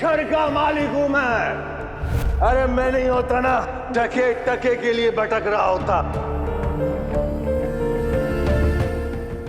घर का मालिक हूं मैं। अरे मैं नहीं होता ना, टके टके के लिए भटक रहा होता।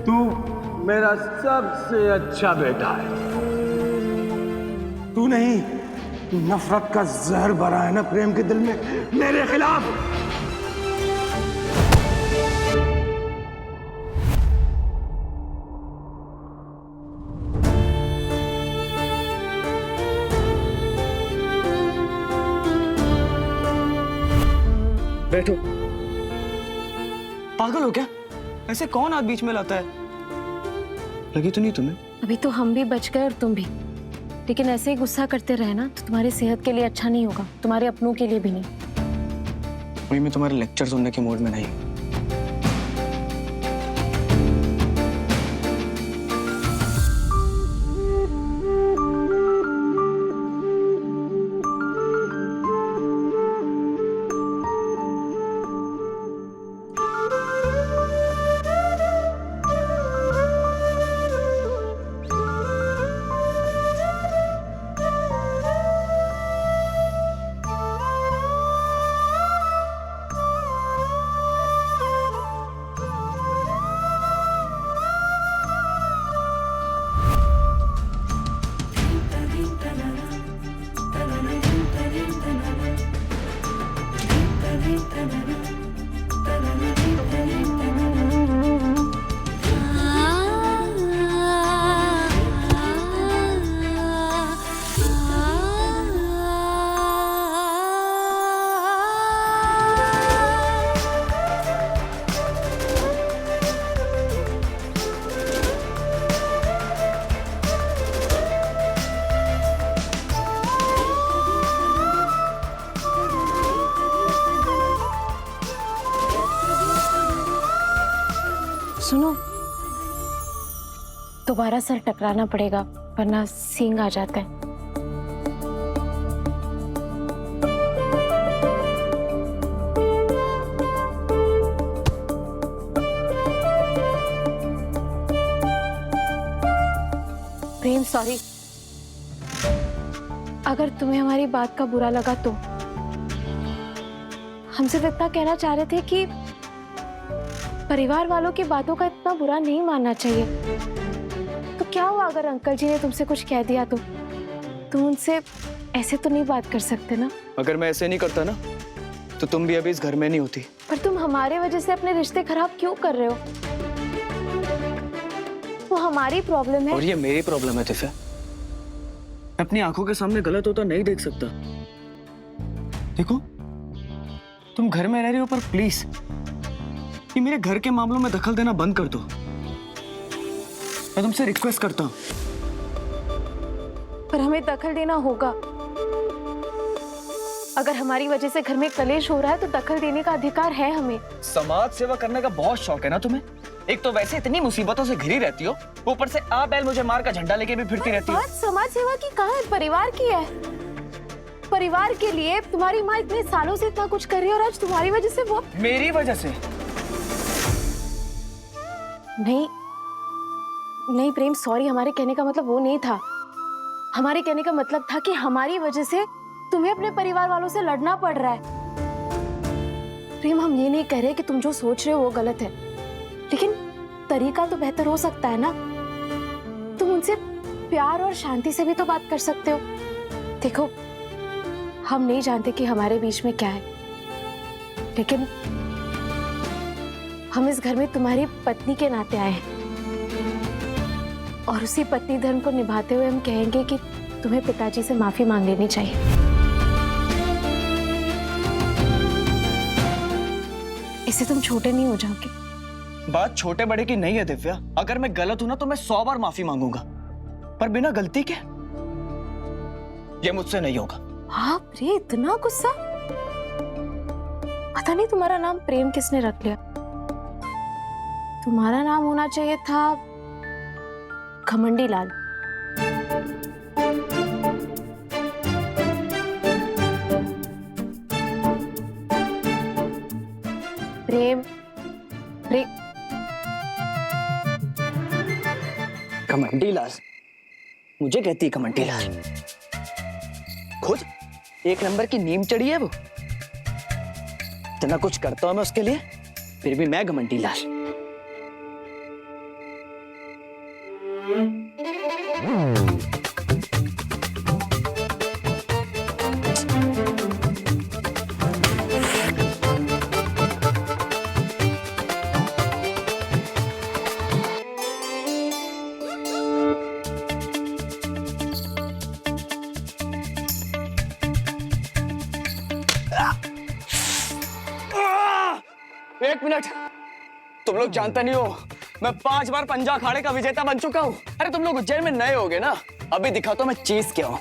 तू मेरा सबसे अच्छा बेटा है। तू नहीं, नफरत का जहर भरा है ना प्रेम के दिल में मेरे खिलाफ। बैठो। पागल हो क्या? ऐसे कौन हाथ बीच में लाता है? लगी तो नहीं तुम्हें? अभी तो हम भी बच गए और तुम भी, लेकिन ऐसे ही गुस्सा करते रहे ना तो तुम्हारी सेहत के लिए अच्छा नहीं होगा, तुम्हारे अपनों के लिए भी नहीं। वही मैं तुम्हारे लेक्चर सुनने के मूड में नहीं। सुनो, दोबारा सर टकराना पड़ेगा वरना सींग आ जाता है। प्रेम सॉरी, अगर तुम्हें हमारी बात का बुरा लगा तो हम सिर्फ इतना कहना चाह रहे थे कि परिवार वालों की बातों का इतना बुरा नहीं मानना चाहिए। तो क्या हुआ अगर अंकल जी ने तुमसे कुछ कह दिया तो तुम उनसे ऐसे तो नहीं बात कर सकते ना? अगर मैं ऐसे नहीं करता ना तो तुम भी अभी इस घर में नहीं होती। पर तुम हमारे वजह से अपने रिश्ते खराब क्यों कर रहे हो? वो हमारी प्रॉब्लम है और ये मेरी प्रॉब्लम है दिव्या। मैं अपनी आंखों के सामने गलत होता नहीं देख सकता। देखो, तुम घर में रह रही हो पर प्लीज ये मेरे घर के मामलों में दखल देना बंद कर दो। मैं तुमसे रिक्वेस्ट करता हूँ। पर हमें दखल देना होगा। अगर हमारी वजह से घर में कलेश हो रहा है तो दखल देने का अधिकार है हमें। समाज सेवा करने का बहुत शौक है ना तुम्हें? एक तो वैसे इतनी मुसीबतों से घिरी रहती हो, ऊपर से आ बैल मुझे मार का झंडा लेके भी फिरती रहती हो। बात समाज सेवा की कहाँ है, परिवार की है। परिवार के लिए तुम्हारी माँ इतने सालों से इतना कुछ कर रही है और आज तुम्हारी वजह से वो। मेरी वजह से? नहीं नहीं प्रेम, सॉरी, हमारे कहने का मतलब वो नहीं था। हमारे कहने का मतलब था कि हमारी वजह से तुम्हें अपने परिवार वालों से लड़ना पड़ रहा है। प्रेम, हम ये नहीं कह रहे कि तुम जो सोच रहे हो वो गलत है, लेकिन तरीका तो बेहतर हो सकता है ना। तुम उनसे प्यार और शांति से भी तो बात कर सकते हो। देखो, हम नहीं जानते कि हमारे बीच में क्या है, लेकिन हम इस घर में तुम्हारी पत्नी के नाते आए हैं और उसी पत्नी धर्म को निभाते हुए हम कहेंगे कि तुम्हें पिताजी से माफी मांग लेनी चाहिए। इससे तुम छोटे नहीं हो जाओगे। बात छोटे बड़े की नहीं है दिव्या। अगर मैं गलत हूं ना तो मैं 100 बार माफी मांगूंगा, पर बिना गलती के ये मुझसे नहीं होगा। हाँ रे, इतना गुस्सा? पता नहीं तुम्हारा नाम प्रेम किसने रख लिया। तुम्हारा नाम होना चाहिए था घमंडी लाल। प्रेम, प्रेम, घमंडी लाल? मुझे कहती है घमंडी लाल? खोज, एक नंबर की नीम चढ़ी है वो। इतना कुछ करता हूं मैं उसके लिए, फिर भी मैं घमंडी लाल। एक मिनट, तुम लोग जानते नहीं हो मैं 5 बार पंजा अखाड़े का विजेता बन चुका हूँ। अरे तुम लोग उज्जैन में नए होगे ना, अभी दिखाता हूं मैं चीज क्या हूं।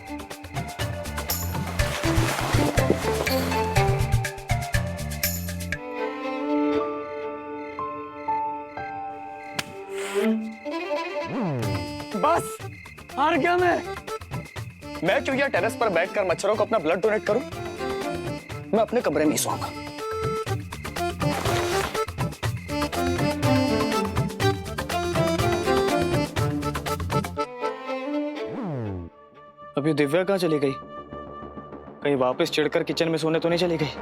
बस हार गया मैं क्यों यहाँ टेरेस पर बैठकर मच्छरों को अपना ब्लड डोनेट करूं? मैं अपने कमरे में ही सोऊंगा। अभी दिव्या कहाँ चली गई? कहीं वापस चिढ़कर किचन में सोने तो नहीं चली गई?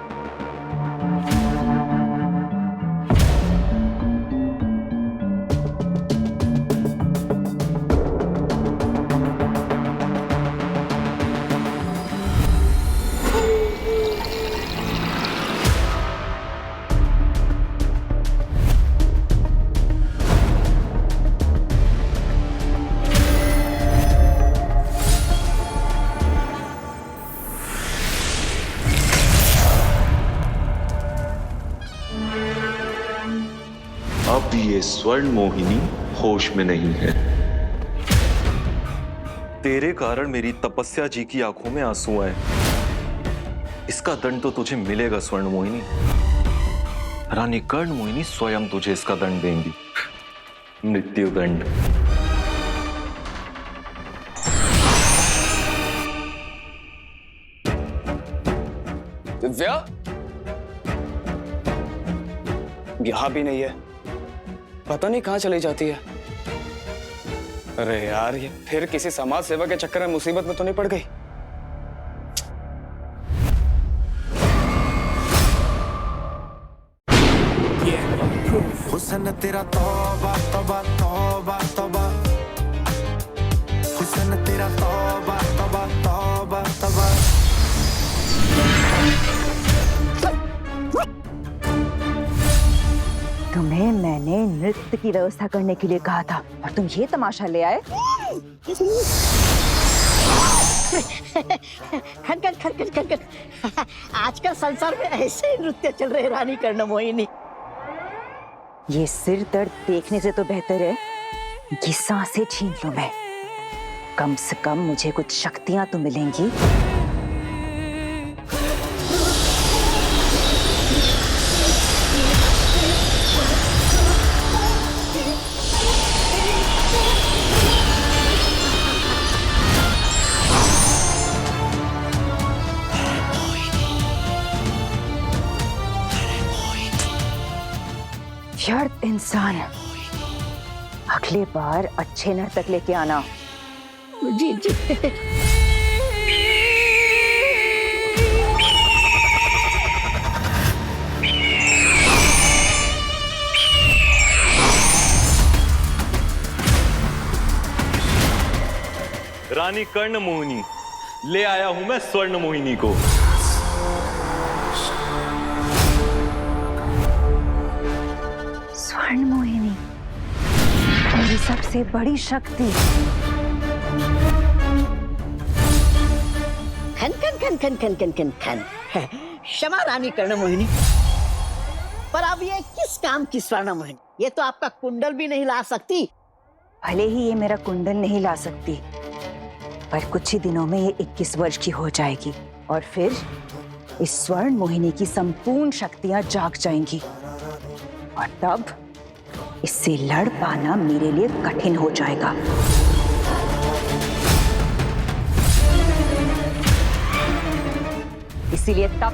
अब ये स्वर्ण मोहिनी होश में नहीं है। तेरे कारण मेरी तपस्या जी की आंखों में आंसू आए। इसका दंड तो तुझे मिलेगा स्वर्ण मोहिनी। रानी कर्ण मोहिनी स्वयं तुझे इसका दंड देंगी, मृत्यु दंड। दिव्या यहां भी नहीं है, पता नहीं कहां चली जाती है। अरे यार, ये फिर किसी समाज सेवा के चक्कर में मुसीबत में तो नहीं पड़ गई? हुस्न तेरा तौबा तौबा तौबा तौबा, हुस्न तेरा तौबा तौबा तौबा तौबा। तुम्हें मैंने नृत्य की व्यवस्था करने के लिए कहा था और तुम ये तमाशा ले आए। खन खन खन खन खन खन। आजकल संसार में ऐसे ही नृत्य चल रहे रानी कर्ण मोहिनी। ये सिर दर्द देखने से तो बेहतर है कि सांसें छीन लूं मैं। कम से कम मुझे कुछ शक्तियां तो मिलेंगी। शर्त इंसान, अगली बार अच्छे नर्तक लेके आना। जी जी। रानी कर्ण मोहिनी, ले आया हूं मैं स्वर्ण मोहिनी को। स्वर्ण मोहिनी, मेरी सबसे बड़ी शक्ति। खन खन खन खन खन खन खन खन। क्षमा रानी कर्ण मोहिनी, पर अब ये किस काम की स्वर्ण मोहिनी? ये तो आपका कुंडल भी नहीं ला सकती। भले ही ये मेरा कुंडल नहीं ला सकती, पर कुछ ही दिनों में ये 21 वर्ष की हो जाएगी और फिर इस स्वर्ण मोहिनी की संपूर्ण शक्तियां जाग जाएंगी और तब इससे लड़ पाना मेरे लिए कठिन हो जाएगा। इसीलिए तब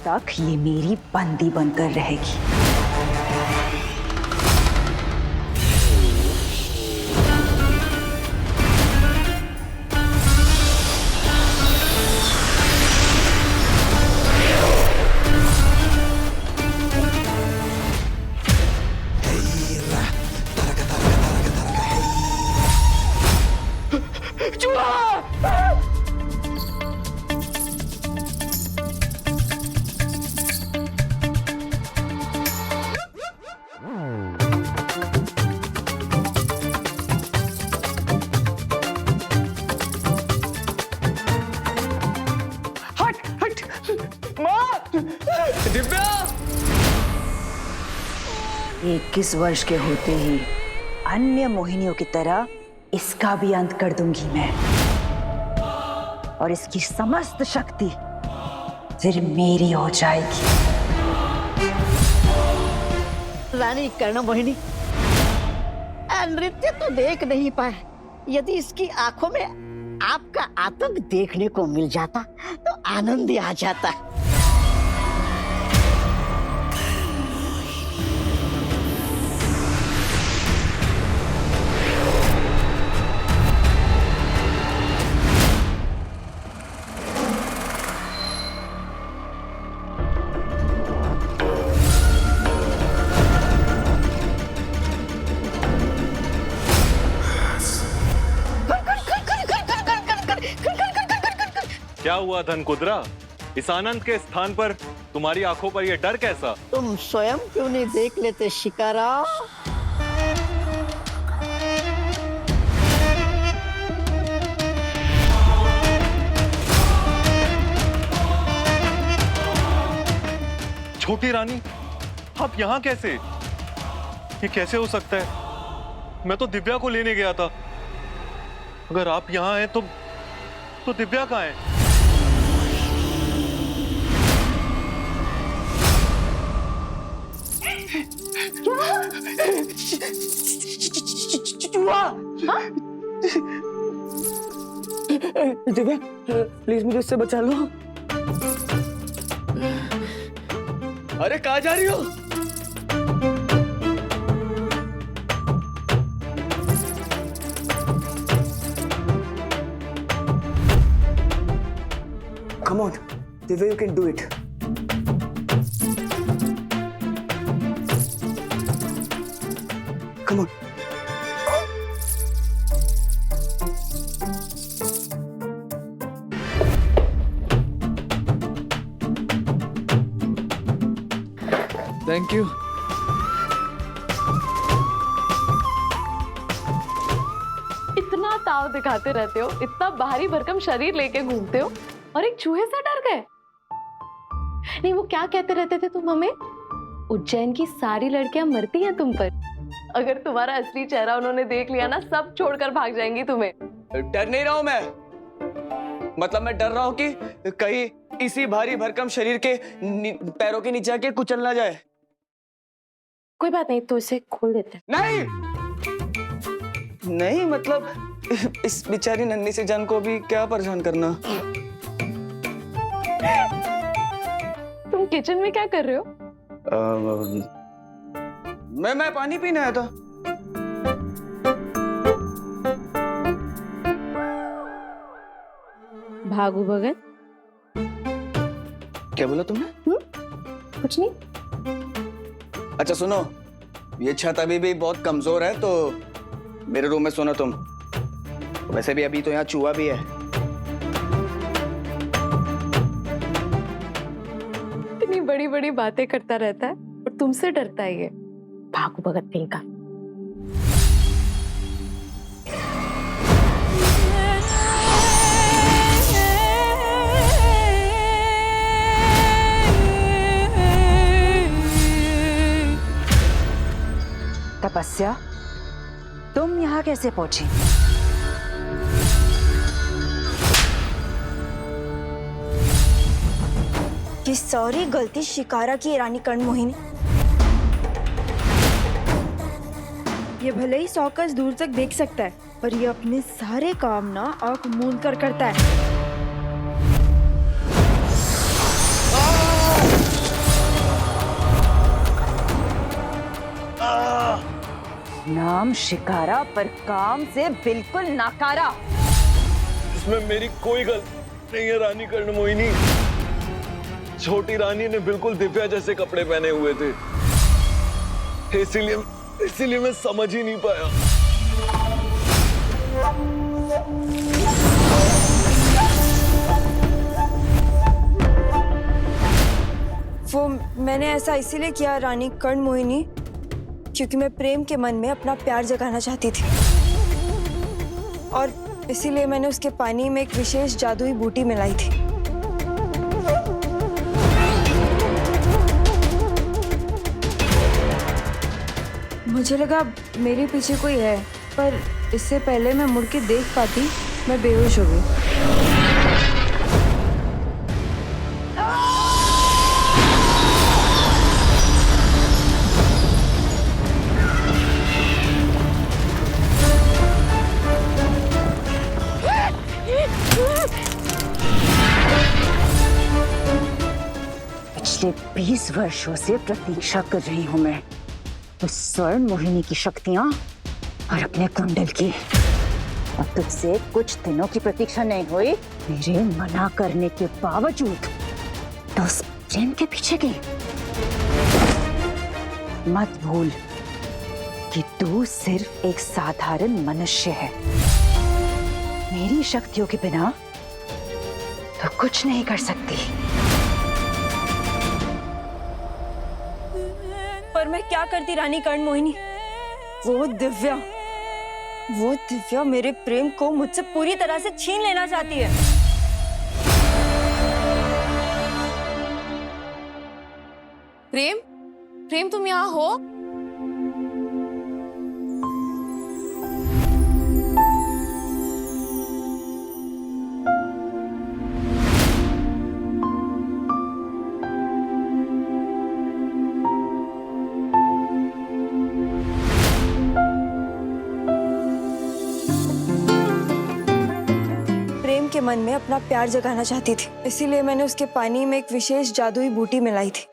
तक ये मेरी बंदी बनकर रहेगी। 21 वर्ष के होते ही अन्य मोहिनियों की तरह इसका भी अंत कर दूंगी मैं, और इसकी समस्त शक्ति फिर मेरी हो जाएगी। रानी कर्णमोहिनी, नृत्य तो देख नहीं पाए, यदि इसकी आंखों में आपका आतंक देखने को मिल जाता तो आनंद ही आ जाता। क्या हुआ धनकुद्रा? इस आनंद के स्थान पर तुम्हारी आंखों पर यह डर कैसा? तुम स्वयं क्यों नहीं देख लेते शिकारा? छोटी रानी, आप यहाँ कैसे? ये कैसे हो सकता है? मैं तो दिव्या को लेने गया था। अगर आप यहाँ हैं तो दिव्या कहाँ है? दिव्या, प्लीज मुझे इससे बचा लो। अरे कहाँ जा रही हो? Come on, Divya, you can do it. Come on. Thank you. इतना ताव दिखाते रहते हो, इतना भारी भरकम शरीर लेके घूमते हो और एक चूहे से डर गए? नहीं, वो क्या कहते रहते थे तुम हमें? उज्जैन की सारी लड़कियां मरती हैं तुम पर। अगर तुम्हारा असली चेहरा उन्होंने देख लिया ना, सब छोड़कर भाग जाएंगी तुम्हें। डर नहीं रहा हूं मैं, मतलब मैं डर रहा हूं कि कहीं इसी भारी भरकम शरीर के पैरों के नीचे आके कुचल ना जाए। कोई बात नहीं, तो इसे खोल देते हैं। नहीं, मतलब इस बेचारी नन्ही सी जान को भी क्या परेशान करना। तुम किचन में क्या कर रहे हो? मैं पानी पीने आया था। भागू भगत, क्या बोला तुमने? कुछ नहीं। अच्छा सुनो, ये छत अभी भी बहुत कमजोर है, तो मेरे रूम में सोना तुम। वैसे भी अभी तो यहाँ चूहा भी है। इतनी बड़ी बड़ी बातें करता रहता है और तुमसे डरता है ये भागू भगत कहीं का। तपस्या, तुम यहाँ कैसे पहुंची? ये सारी गलती शिकारा की है रानी कर्णमोहिनी। ये भले ही 100 गज दूर तक देख सकता है, पर ये अपने सारे काम ना आंख मूंद कर करता है। नाम शिकारा पर काम से बिल्कुल नाकारा। इसमें मेरी कोई गलती नहीं है रानी कर्णमोहिनी। छोटी रानी ने बिल्कुल दिव्या जैसे कपड़े पहने हुए थे, इसीलिए मैं समझ ही नहीं पाया। वो मैंने ऐसा इसीलिए किया रानी कर्णमोहिनी, क्योंकि मैं प्रेम के मन में अपना प्यार जगाना चाहती थी, और इसीलिए मैंने उसके पानी में एक विशेष जादुई बूटी मिलाई थी। मुझे लगा मेरे पीछे कोई है, पर इससे पहले मैं मुड़ के देख पाती मैं बेहोश हो गई। पिछले 20 वर्षों से प्रतीक्षा कर रही हूं मैं उस स्वर्ण मोहिनी की शक्तियां और अपने कुंडल की। और तुझसे कुछ दिनों की प्रतीक्षा नहीं हुई, मेरे मना करने के बावजूद तो उस प्रेम के पीछे गई। मत भूल कि तू सिर्फ एक साधारण मनुष्य है। मेरी शक्तियों के बिना तो कुछ नहीं कर सकती। पर मैं क्या करती रानी कर्ण मोहिनी? वो दिव्या मेरे प्रेम को मुझसे पूरी तरह से छीन लेना चाहती है। प्रेम तुम यहाँ हो? प्रेम के मन में अपना प्यार जगाना चाहती थी, इसीलिए मैंने उसके पानी में एक विशेष जादुई बूटी मिलाई थी।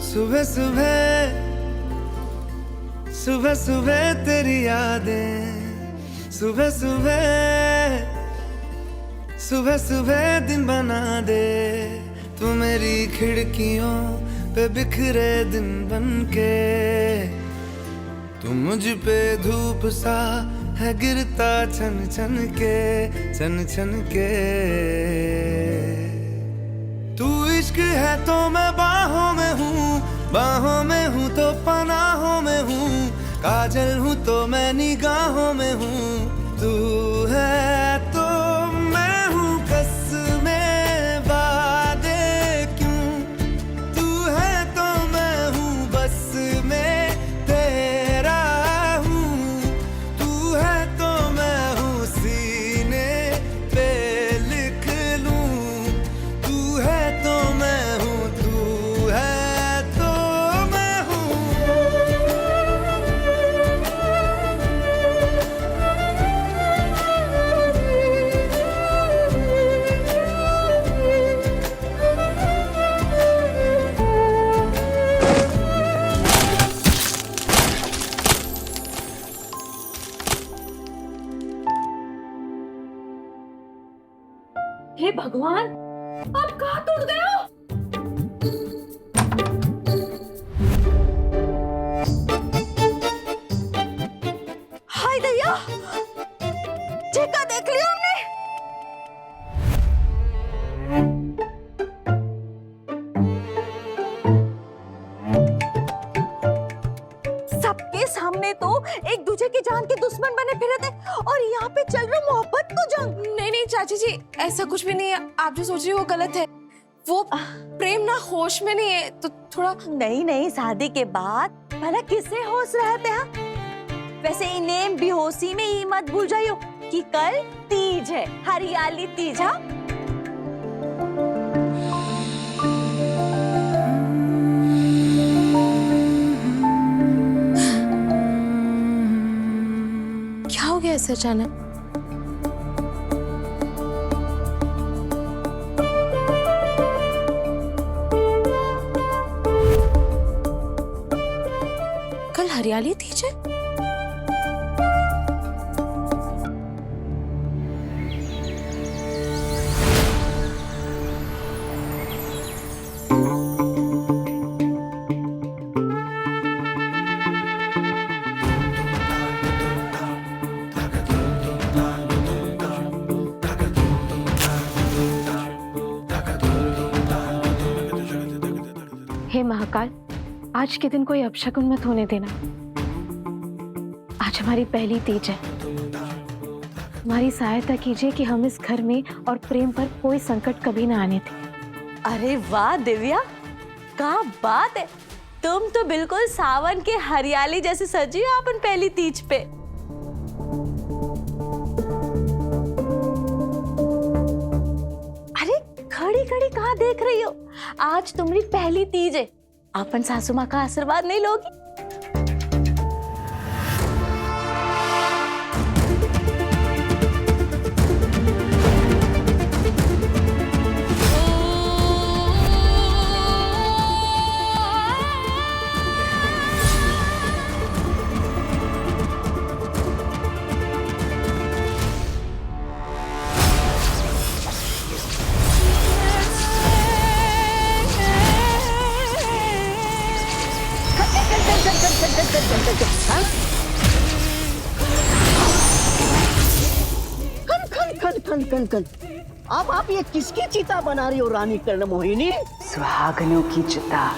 सुबह सुबह सुबह सुबह तेरी यादें, सुबह सुबह सुबह सुबह दिन बना दे तू मेरी खिड़कियों पे बिखरे दिन बनके। तू मुझ पे धूप सा है गिरता छन छन के, छन छन के। तू इश्क है तो मैं बाहों में हूँ, बाहों में हूँ तो पनाहों में हूँ, काजल हूँ तो मैं निगाहों में हूँ। तू है तो मैं हूँ कसमें वादे क्यों, तू है तो मैं हूँ बस में तेरा हूँ। तू है तो मैं हूँ सीने पे लिख लूँ, तू है तो मैं हूँ, तू है तो मैं हूँ। हे भगवान, आप कहाँ टूट गए हो? हाय दैया, ठेका देख लिया हमने। सबके सामने तो एक दूसरे की जान के दुश्मन बने फिरे थे, और यहाँ पे चल रही मोहब्बत को जंग। नहीं चाची जी, ऐसा कुछ भी नहीं है। आप जो सोच रही हो वो गलत है। वो प्रेम ना होश में नहीं है, तो थोड़ा नहीं, शादी के बाद भला किसे होश रहते हैं? वैसे इन्हें बेहोशी में ही मत भूल जाइयो कि कल तीज है, हरियाली तीज। हाँ, क्या हो गया ऐसे अचानक? कल हरियाली तीज है? हे महाकाल, आज के दिन कोई अपशकुन मत होने देना। आज हमारी पहली तीज है। हमारी सहायता कीजिए कि हम इस घर में और प्रेम पर कोई संकट कभी ना आने दें। अरे वाह दिव्या, क्या बात है। तुम तो बिल्कुल सावन के हरियाली जैसे सजी हो अपन पहली तीज पे। अरे खड़ी खड़ी कहाँ देख रही हो? आज तुम्हारी पहली तीज है, अपन सासू माँ का आशीर्वाद नहीं लोगी? खन अब आप ये किसकी चिता बना रही हो रानी कर्णमोहिनी? सुहागनों की चिता।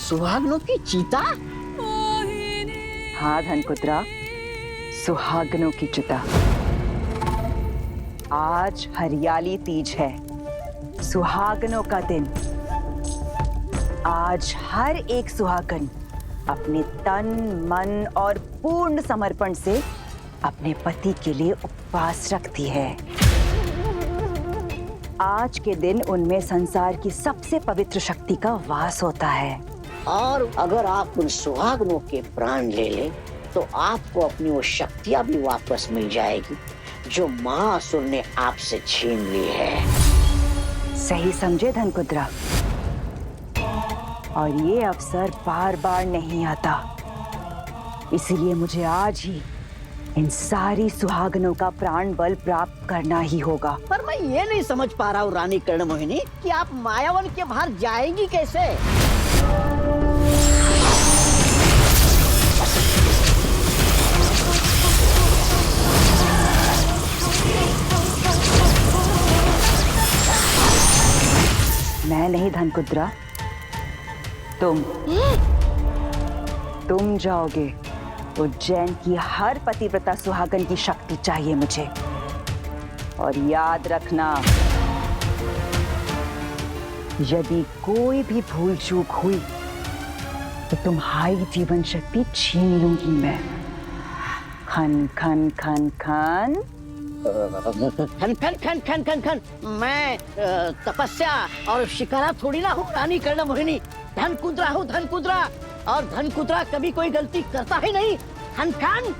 सुहागनों की चिता? हाँ धनकुद्रा, सुहागनों की चिता। आज हरियाली तीज है, सुहागनों का दिन। आज हर एक सुहागन अपने तन, मन और पूर्ण समर्पण से अपने पति के लिए उपवास रखती है। आज के दिन उनमें संसार की सबसे पवित्र शक्ति का वास होता है। और अगर आप उन सुहागनों के प्राण ले ले तो आपको अपनी वो शक्तियां भी वापस मिल जाएगी जो महाअसुर ने आपसे छीन ली है। सही समझे धनकुद्रा। और ये अवसर बार बार नहीं आता, इसीलिए मुझे आज ही इन सारी सुहागनों का प्राण बल प्राप्त करना ही होगा। पर मैं ये नहीं समझ पा रहा हूँ रानी कर्णमोहिनी कि आप मायावन के बाहर जाएंगी कैसे? मैं नहीं धनकुद्रा, तुम जाओगे। उज्जैन की हर पतिव्रता सुहागन की शक्ति चाहिए मुझे। और याद रखना, यदि कोई भी भूल चूक हुई तो तुम्हारी जीवन शक्ति छीन लूंगी मैं। खन खन खन खन खन खन खन खन खन खन। मैं तपस्या और शिकारा थोड़ी ना हूँ रानी कर्णमोहिनी। धनकुद्रा हूँ, धनकुद्रा। और धनकुद्रा कभी कोई गलती करता ही नहीं। खन खन।